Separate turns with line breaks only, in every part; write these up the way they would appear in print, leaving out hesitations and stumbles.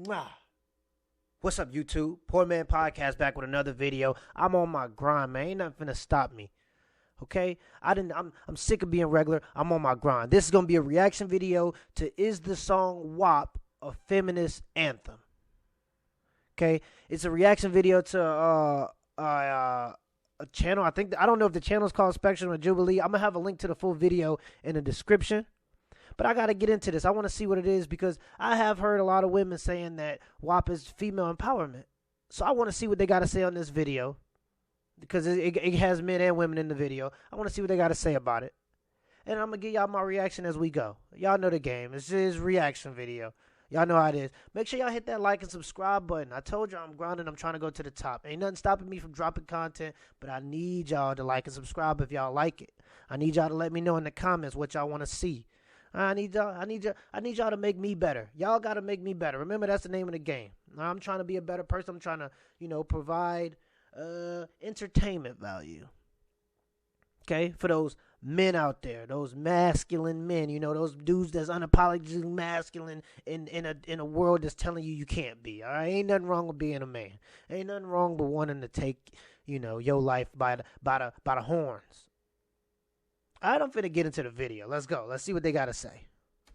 Mwah. What's up, YouTube? Poor Man Podcast back with another video. I'm on my grind, man. Ain't nothing finna stop me. Okay? I'm sick of being regular. I'm on my grind. This is gonna be a reaction video to Is the Song WAP a Feminist Anthem? Okay? It's a reaction video to a channel. I don't know if the channel is called Spectrum or Jubilee. I'm gonna have a link to the full video in the description. But I got to get into this. I want to see what it is because I have heard a lot of women saying that WAP is female empowerment. So I want to see what they got to say on this video because it has men and women in the video. I want to see what they got to say about it. And I'm going to give y'all my reaction as we go. Y'all know the game. This is reaction video. Y'all know how it is. Make sure y'all hit that like and subscribe button. I told y'all I'm grinding. I'm trying to go to the top. Ain't nothing stopping me from dropping content, but I need y'all to like and subscribe if y'all like it. I need y'all to let me know in the comments what y'all want to see. I need y'all to make me better. Y'all got to make me better. Remember, that's the name of the game. I'm trying to be a better person. I'm trying to, provide entertainment value. Okay? For those men out there, those masculine men, those dudes that's unapologetically masculine in a world that's telling you can't be. All right? Ain't nothing wrong with being a man. Ain't nothing wrong with wanting to take, your life by the horns. All right, I'm finna get into the video. Let's go. Let's see what they got to say.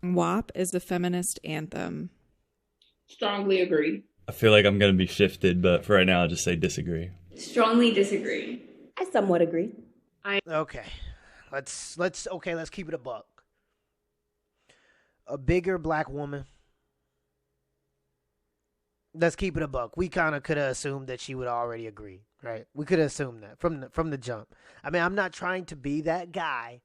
WAP is the feminist anthem.
Strongly agree.
I feel like I'm going to be shifted, but for right now, I'll just say disagree.
Strongly disagree.
I somewhat agree.
Okay. Let's keep it a buck. A bigger black woman. Let's keep it a buck. We kind of could have assumed that she would already agree, right? We could have assumed that from the jump. I mean, I'm not trying to be that guy,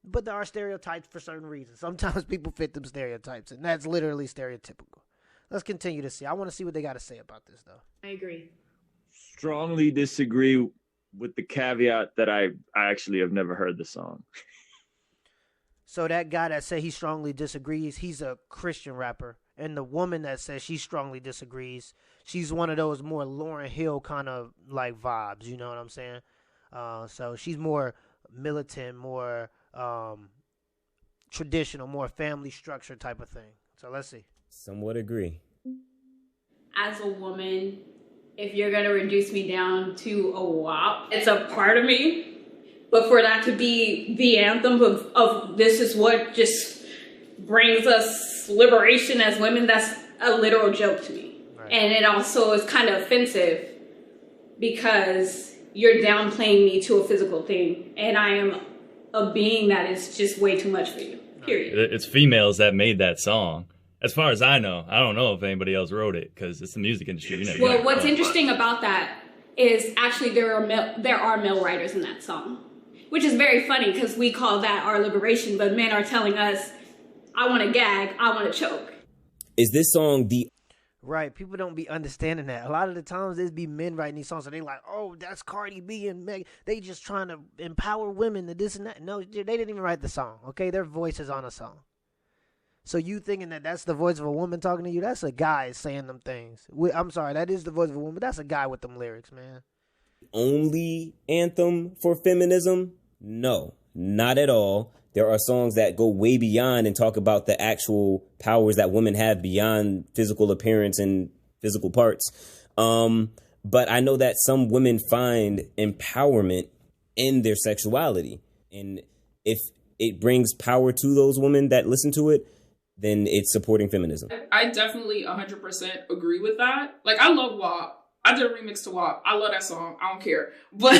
but there are stereotypes for certain reasons. Sometimes people fit them stereotypes, and that's literally stereotypical. Let's continue to see. I want to see what they got to say about this, though.
I agree.
Strongly disagree with the caveat that I actually have never heard the song.
So that guy that said he strongly disagrees, he's a Christian rapper. And the woman that says she strongly disagrees, she's one of those more Lauryn Hill kind of like vibes, you know what I'm saying? So she's more militant, more traditional, more family structure type of thing. So let's see.
Somewhat agree.
As a woman, if you're going to reduce me down to a WAP, it's a part of me. But for that to be the anthem of this is what just brings us liberation as women, that's a literal joke to me. Right. And it also is kind of offensive because you're downplaying me to a physical thing. And I am a being that is just way too much for you, period.
It's females that made that song. As far as I know, I don't know if anybody else wrote it because it's the music industry.
Well, what's interesting about that is actually there are male writers in that song, which is very funny because we call that our liberation, but men are telling us, I want to gag, I want to choke.
Is this song the...
Right, people don't be understanding that. A lot of the times there's be men writing these songs and they like, oh, that's Cardi B and Meg. They just trying to empower women to this and that. No, they didn't even write the song, okay? Their voice is on a song. So you thinking that that's the voice of a woman talking to you, that's a guy saying them things. I'm sorry, that is the voice of a woman, but that's a guy with them lyrics, man.
Only anthem for feminism? No, not at all. There are songs that go way beyond and talk about the actual powers that women have beyond physical appearance and physical parts. But I know that some women find empowerment in their sexuality. And if it brings power to those women that listen to it, then it's supporting feminism.
I definitely 100% agree with that. Like, I love WAP. I did a remix to WAP. I love that song. I don't care. But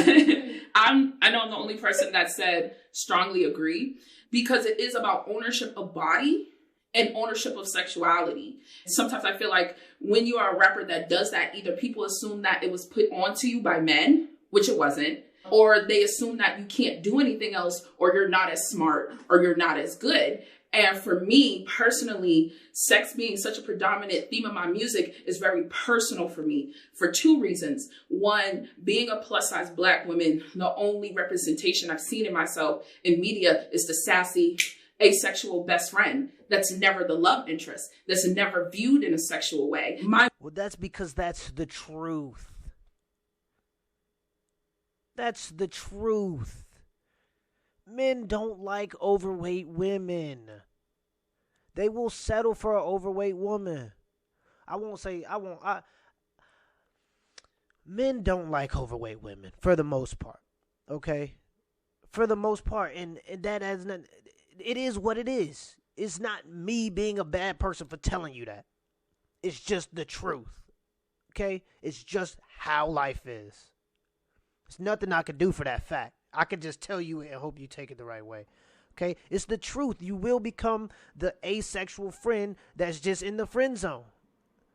I know I'm the only person that said strongly agree because it is about ownership of body and ownership of sexuality. Sometimes I feel like when you are a rapper that does that, either people assume that it was put onto you by men, which it wasn't, or they assume that you can't do anything else, or you're not as smart, or you're not as good. And for me, personally, sex being such a predominant theme of my music is very personal for me for two reasons. One, being a plus size Black woman, the only representation I've seen in myself in media is the sassy, asexual best friend that's never the love interest, that's never viewed in a sexual way.
Well, that's because that's the truth. That's the truth. Men don't like overweight women. They will settle for an overweight woman. Men don't like overweight women for the most part. Okay? For the most part, and that has not. It is what it is. It's not me being a bad person for telling you that. It's just the truth. Okay? It's just how life is. There's nothing I could do for that fact. I could just tell you and hope you take it the right way. Okay? It's the truth. You will become the asexual friend that's just in the friend zone.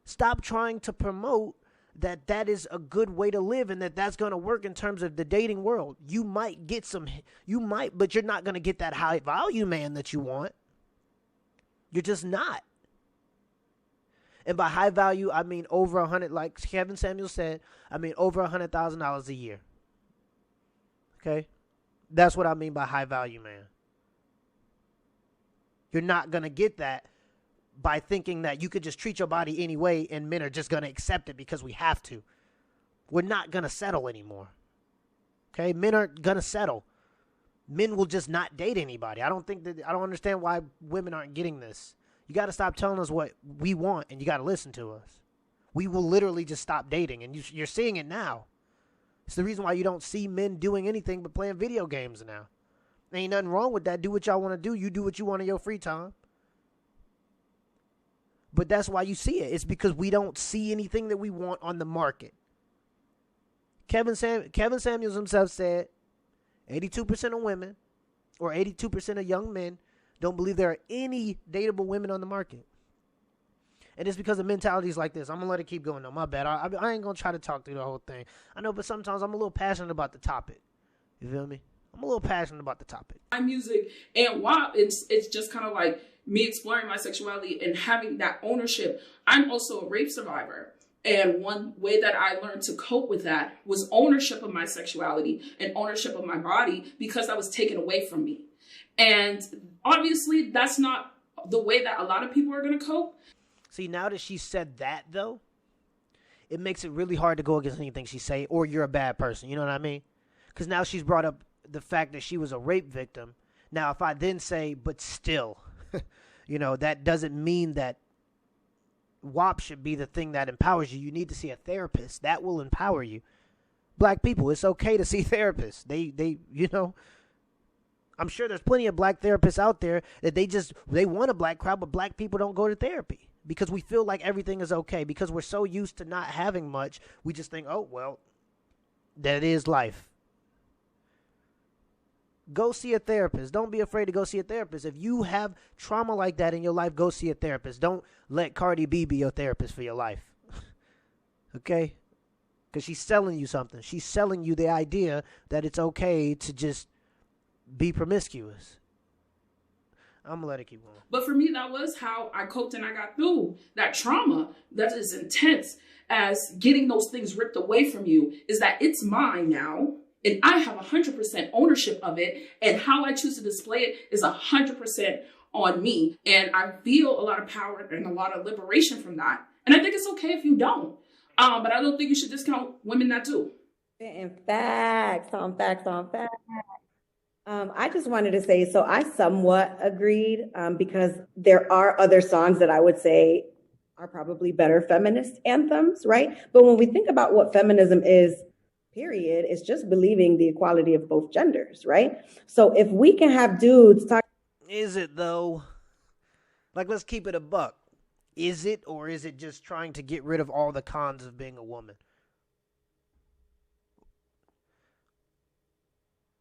Stop trying to promote that is a good way to live and that's going to work in terms of the dating world. You might, but you're not going to get that high value man that you want. You're just not. And by high value, I mean over 100, like Kevin Samuels said, I mean over $100,000 a year. Okay? That's what I mean by high value man. You're not going to get that by thinking that you could just treat your body anyway and men are just going to accept it because we have to. We're not going to settle anymore. Okay? Men aren't going to settle. Men will just not date anybody. I don't understand why women aren't getting this. You got to stop telling us what we want and you got to listen to us. We will literally just stop dating and you're seeing it now. It's the reason why you don't see men doing anything but playing video games now. Ain't nothing wrong with that. Do what y'all want to do. You do what you want in your free time. But that's why you see it. It's because we don't see anything that we want on the market. Kevin Samuels himself said 82% of women or 82% of young men don't believe there are any dateable women on the market. And it's because of mentalities like this. I'm going to let it keep going. No, my bad. I ain't going to try to talk through the whole thing. I know, but sometimes I'm a little passionate about the topic. You feel me? I'm a little passionate about the topic.
My music and WAP, it's just kind of like me exploring my sexuality and having that ownership. I'm also a rape survivor. And one way that I learned to cope with that was ownership of my sexuality and ownership of my body because that was taken away from me. And obviously that's not the way that a lot of people are going to cope.
See, now that she said that, though, it makes it really hard to go against anything she say or you're a bad person. You know what I mean? Because now she's brought up the fact that she was a rape victim. Now, if I then say, but still, you know, that doesn't mean that WAP should be the thing that empowers you. You need to see a therapist. That will empower you. Black people, it's okay to see therapists. They you know, I'm sure there's plenty of black therapists out there that they want a black crowd, but black people don't go to therapy because we feel like everything is okay. Because we're so used to not having much, we just think, oh, well, that is life. Go see a therapist. Don't be afraid to go see a therapist. If you have trauma like that in your life, go see a therapist. Don't let Cardi B be your therapist for your life. Okay? Because she's selling you something. She's selling you the idea that it's okay to just be promiscuous. I'm going to let it keep going.
But for me, that was how I coped and I got through that trauma that is intense as getting those things ripped away from you is that it's mine now. And I have 100% ownership of it. And how I choose to display it is 100% on me. And I feel a lot of power and a lot of liberation from that. And I think it's okay if you don't. But I don't think you should discount women that do.
In facts on facts on facts. I just wanted to say, so I somewhat agreed because there are other songs that I would say are probably better feminist anthems, right? But when we think about what feminism is, period, it's just believing the equality of both genders, right? So if we can have dudes talk.
Is it though? Like, let's keep it a buck. Is it, or is it just trying to get rid of all the cons of being a woman?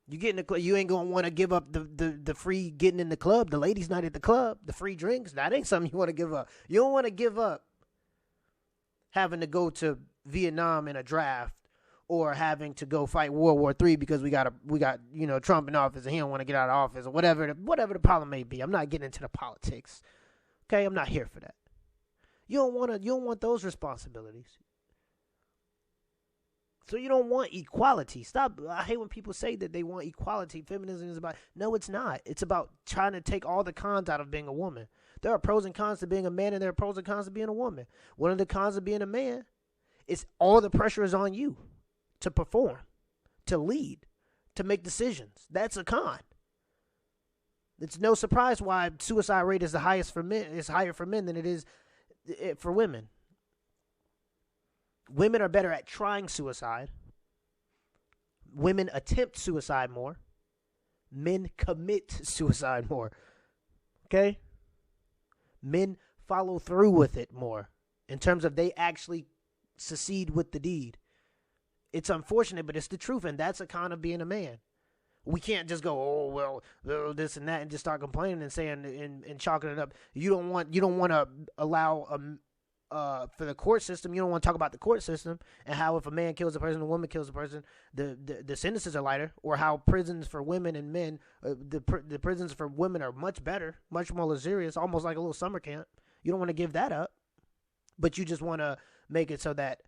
You get in the club, you ain't gonna want to give up the free getting in the club, the ladies' night at the club, the free drinks. That ain't something you want to give up. You don't want to give up having to go to Vietnam in a draft or having to go fight World War III because we got you know, Trump in office and he don't want to get out of office or whatever the problem may be. I'm not getting into the politics. Okay, I'm not here for that. You don't want those responsibilities. So you don't want equality. Stop. I hate when people say that they want equality. Feminism is about, no, it's not. It's about trying to take all the cons out of being a woman. There are pros and cons to being a man and there are pros and cons to being a woman. One of the cons of being a man is all the pressure is on you to perform, to lead, to make decisions. That's a con. It's no surprise why suicide rate is the highest for men. It's higher for men than it is for women. women are better at trying suicide. Women attempt suicide more. Men commit suicide more. Okay? Men follow through with it more in terms of they actually succeed with the deed. It's unfortunate, but it's the truth, and that's a kind of being a man. We can't just go, oh well, this and that, and just start complaining and saying and chalking it up. You don't want to allow for the court system. You don't want to talk about the court system and how if a man kills a person, a woman kills a person, the sentences are lighter, or how prisons for women and men, the prisons for women are much better, much more luxurious, almost like a little summer camp. You don't want to give that up, but you just want to make it so that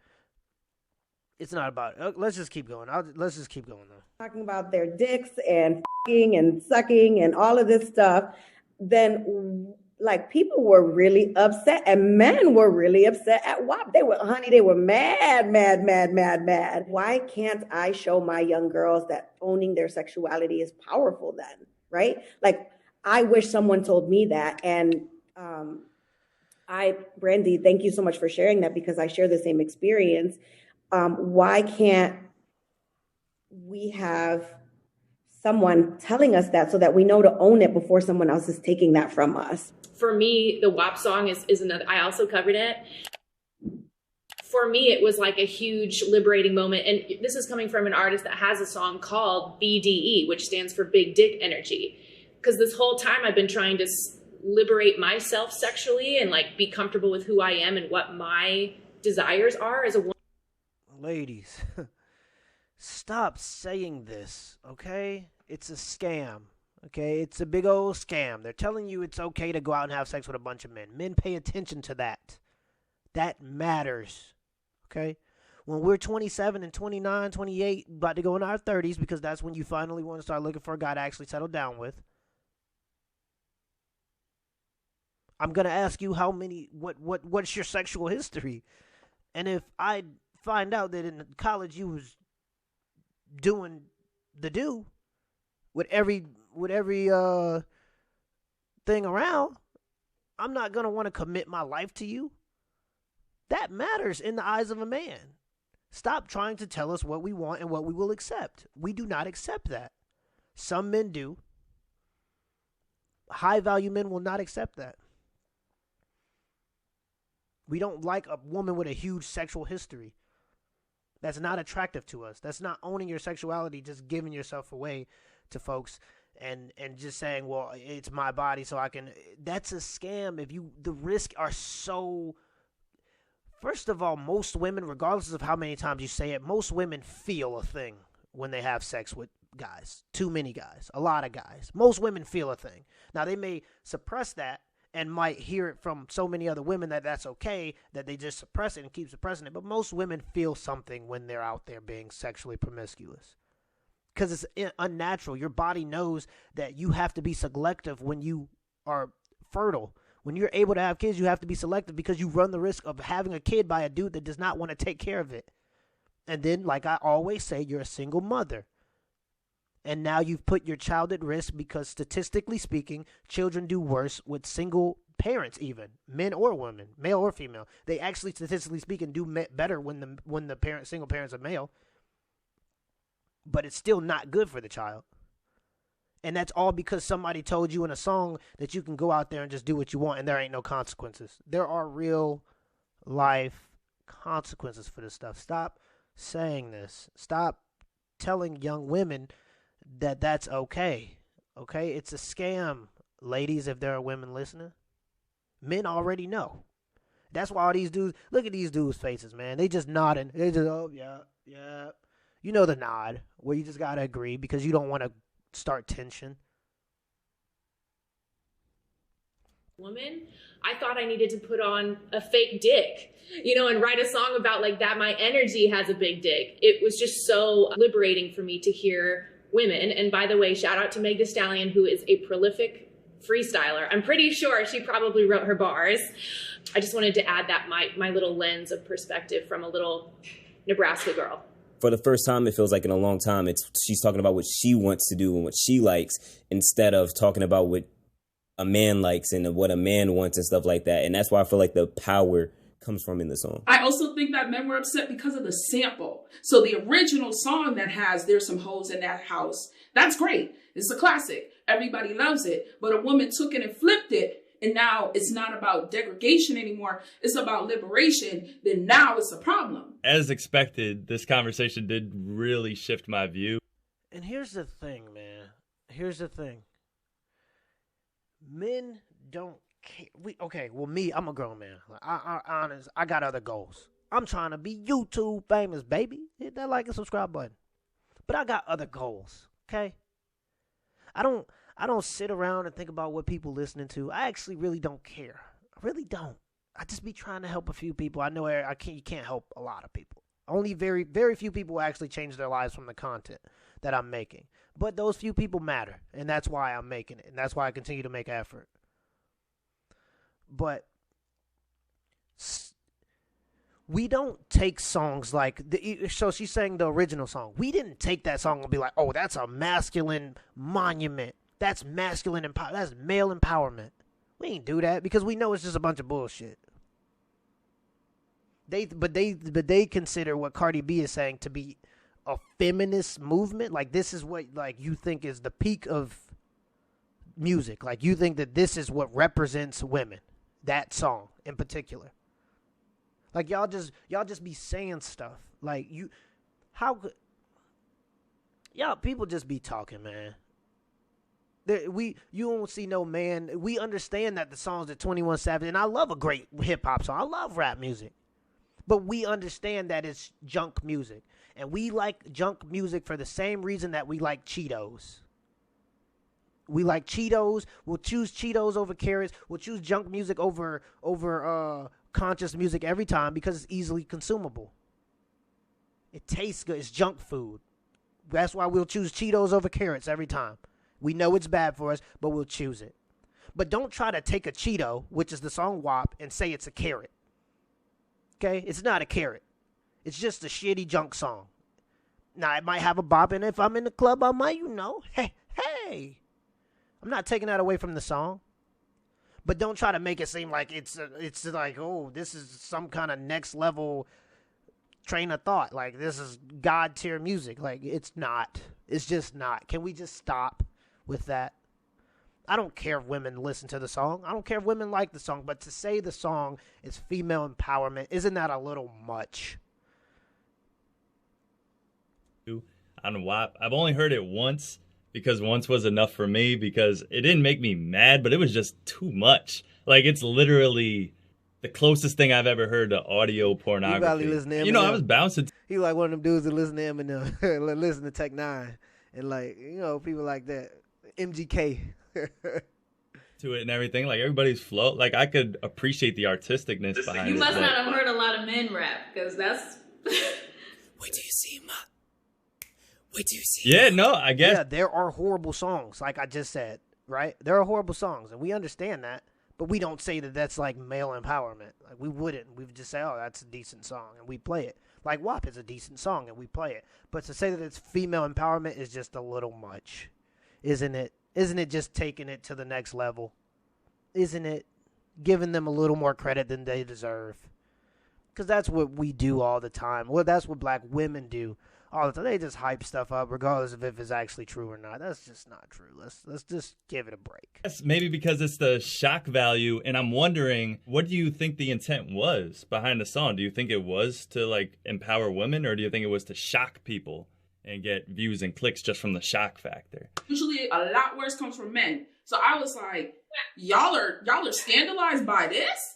it's not about. Let's just keep going. Let's just keep going though.
Talking about their dicks and fucking and sucking and all of this stuff, then like people were really upset, and men were really upset at WAP. They were mad. Why can't I show my young girls that owning their sexuality is powerful then, right? Like, I wish someone told me that. And Brandy, thank you so much for sharing that, because I share the same experience. Why can't we have someone telling us that so that we know to own it before someone else is taking that from us?
For me, the WAP song is another, I also covered it. For me, it was like a huge liberating moment. And this is coming from an artist that has a song called BDE, which stands for Big Dick Energy. Because this whole time I've been trying to liberate myself sexually and like be comfortable with who I am and what my desires are as a woman.
Ladies, stop saying this, okay? It's a scam, okay? It's a big old scam. They're telling you it's okay to go out and have sex with a bunch of men. Men pay attention to that. That matters, okay? When we're 27 and 29, 28, about to go in our 30s, because that's when you finally want to start looking for a guy to actually settle down with, I'm going to ask you what's your sexual history? And if I find out that in college you was doing the do with every thing around, I'm not going to want to commit my life to you. That matters in the eyes of a man. Stop trying to tell us what we want and what we will accept. We do not accept that. Some men do. High value men will not accept that. We don't like a woman with a huge sexual history. That's not attractive to us. That's not owning your sexuality, just giving yourself away to folks and just saying, well, it's my body so I can. That's a scam. The risks are so. First of all, most women, regardless of how many times you say it, most women feel a thing when they have sex with guys. Too many guys. A lot of guys. Most women feel a thing. Now, they may suppress that and might hear it from so many other women that that's okay, that they just suppress it and keep suppressing it. But most women feel something when they're out there being sexually promiscuous. Because it's unnatural. Your body knows that you have to be selective when you are fertile. When you're able to have kids, you have to be selective because you run the risk of having a kid by a dude that does not want to take care of it. And then, like I always say, you're a single mother. And now you've put your child at risk because statistically speaking, children do worse with single parents even, men or women, male or female. They actually, statistically speaking, do better when the single parents are male. But it's still not good for the child. And that's all because somebody told you in a song that you can go out there and just do what you want and there ain't no consequences. There are real life consequences for this stuff. Stop saying this. Stop telling young women that that's okay. Okay? It's a scam, ladies, if there are women listening. Men already know. That's why all these dudes, look at these dudes' faces, man. They just nodding. They just, oh, yeah. You know the nod where you just got to agree because you don't want to start tension.
Woman, I thought I needed to put on a fake dick, and write a song about like that. My energy has a big dick. It was just so liberating for me to hear women. And by the way, shout out to Meg Thee Stallion, who is a prolific freestyler. I'm pretty sure she probably wrote her bars. I just wanted to add that my little lens of perspective from a little Nebraska girl.
For the first time, it feels like in a long time, she's talking about what she wants to do and what she likes instead of talking about what a man likes and what a man wants and stuff like that. And that's why I feel like the power comes from in the song.
I also think that men were upset because of the sample. So the original song that has "There's Some Hoes in That House," that's great. It's a classic. Everybody loves it. But a woman took it and flipped it, and now it's not about degradation anymore. It's about liberation. Then now it's a problem.
As expected, this conversation did really shift my view.
And here's the thing, man. Here's the thing. Men don't care. Me, I'm a grown man. I got other goals. I'm trying to be YouTube famous, baby. Hit that like and subscribe button. But I got other goals, okay? I don't sit around and think about what people listening to. I actually really don't care. I really don't. I just be trying to help a few people. I know you can't help a lot of people. Only very, very few people actually change their lives from the content that I'm making. But those few people matter, and that's why I'm making it, and that's why I continue to make effort. But we don't take songs like so she's saying the original song. We didn't take that song and be like, oh, that's a masculine monument. That's masculine that's male empowerment. We ain't do that because we know it's just a bunch of bullshit. They consider what Cardi B is saying to be a feminist movement. Like, this is what, like, you think is the peak of music. Like, you think that this is what represents women. That song in particular. Like, y'all just be saying stuff. Like, people just be talking, man. You don't see no man. We understand that the songs that 21 Savage, and I love a great hip hop song. I love rap music. But we understand that it's junk music. And we like junk music for the same reason that we like Cheetos. We like Cheetos. We'll choose Cheetos over carrots. We'll choose junk music over conscious music every time because it's easily consumable. It tastes good. It's junk food. That's why we'll choose Cheetos over carrots every time. We know it's bad for us, but we'll choose it. But don't try to take a Cheeto, which is the song WAP, and say it's a carrot. Okay? It's not a carrot. It's just a shitty junk song. Now, it might have a bop, and if I'm in the club, I might, hey. I'm not taking that away from the song. But don't try to make it seem like it's like, oh, this is some kind of next level train of thought. Like, this is God tier music. Like, it's not. It's just not. Can we just stop with that? I don't care if women listen to the song. I don't care if women like the song. But to say the song is female empowerment, isn't that a little much?
On WAP, I've only heard it once because once was enough for me because it didn't make me mad, but it was just too much. Like, it's literally the closest thing I've ever heard to audio pornography.
You probably listen to Eminem.
I was bouncing.
He like one of them dudes that listen to Eminem, listen to Tech Nine, and people like that. MGK.
To it and everything. Like, everybody's flow. Like, I could appreciate the artisticness behind it.
You must not have heard a lot of men rap because that's.
Wait till you see my. Wait till you see.
Yeah, no, I guess.
Yeah, there are horrible songs, like I just said, right? There are horrible songs, and we understand that, but we don't say that that's like male empowerment. Like, we wouldn't. We would just say, oh, that's a decent song, and we play it. Like, WAP is a decent song, and we play it. But to say that it's female empowerment is just a little much, isn't it? Isn't it just taking it to the next level? Isn't it giving them a little more credit than they deserve? Because that's what we do all the time. Well, that's what black women do all the time. They just hype stuff up regardless of if it's actually true or not. That's just not true. Let's just give it a break.
Yes, maybe because it's the shock value, and I'm wondering, what do you think the intent was behind the song? Do you think it was to, like, empower women, or do you think it was to shock people and get views and clicks just from the shock factor?
Usually a lot worse comes from men. So I was like, y'all are scandalized by this?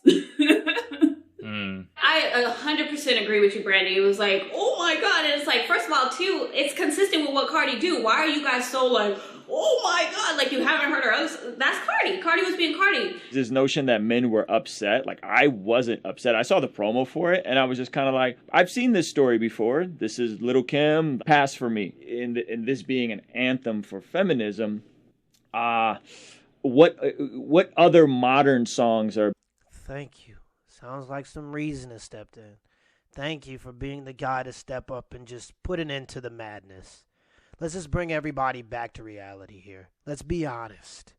I 100% agree with you, Brandy. It was like, oh my God. And it's like, first of all, too, it's consistent with what Cardi do. Why are you guys so like, oh my God, like you haven't heard her others? That's Cardi. Cardi was being Cardi.
This notion that men were upset, like, I wasn't upset. I saw the promo for it, and I was just kind of like, I've seen this story before. This is Lil' Kim, pass for me. In this being an anthem for feminism, what other modern songs are?
Thank you. Sounds like some reason has stepped in. Thank you for being the guy to step up and just put an end to the madness. Let's just bring everybody back to reality here. Let's be honest.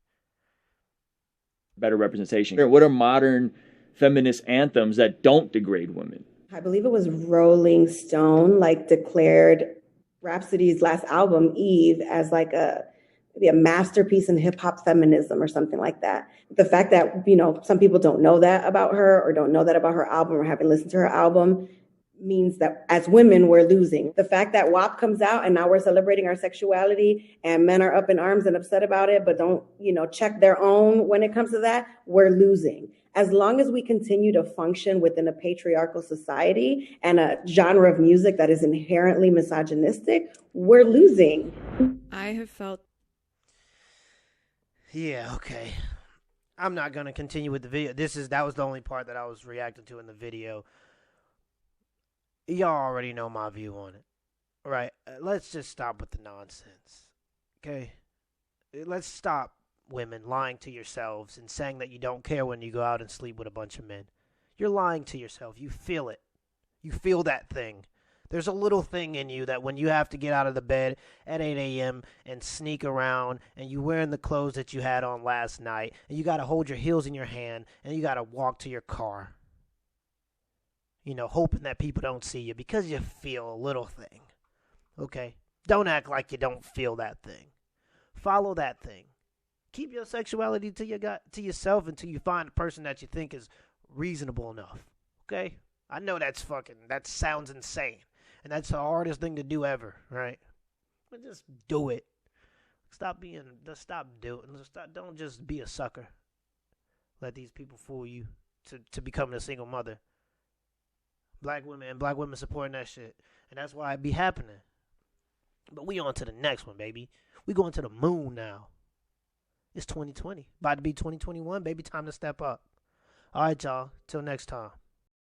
Better representation. What are modern feminist anthems that don't degrade women.
I believe it was Rolling Stone, like declared Rhapsody's last album, Eve, as like maybe a masterpiece in hip hop feminism or something like that. The fact that, you know, some people don't know that about her or don't know that about her album or haven't listened to her album means that as women, we're losing. The fact that WAP comes out and now we're celebrating our sexuality and men are up in arms and upset about it, but don't, you know, check their own when it comes to that, we're losing. As long as we continue to function within a patriarchal society and a genre of music that is inherently misogynistic, we're losing.
I have felt.
Yeah, okay. I'm not going to continue with the video. That was the only part that I was reacting to in the video. Y'all already know my view on it. Right? Let's just stop with the nonsense. Okay? Let's stop, women, lying to yourselves and saying that you don't care when you go out and sleep with a bunch of men. You're lying to yourself. You feel it. You feel that thing. There's a little thing in you that when you have to get out of the bed at 8 a.m. and sneak around and you wearing the clothes that you had on last night and you got to hold your heels in your hand and you got to walk to your car, you know, hoping that people don't see you because you feel a little thing. Okay? Don't act like you don't feel that thing. Follow that thing. Keep your sexuality to yourself until you find a person that you think is reasonable enough. Okay? I know that sounds insane. And that's the hardest thing to do ever, right? But just do it. Don't just be a sucker. Let these people fool you to becoming a single mother. Black women supporting that shit. And that's why it be happening. But we on to the next one, baby. We going to the moon now. It's 2020. About to be 2021, baby. Time to step up. All right, y'all. Till next time.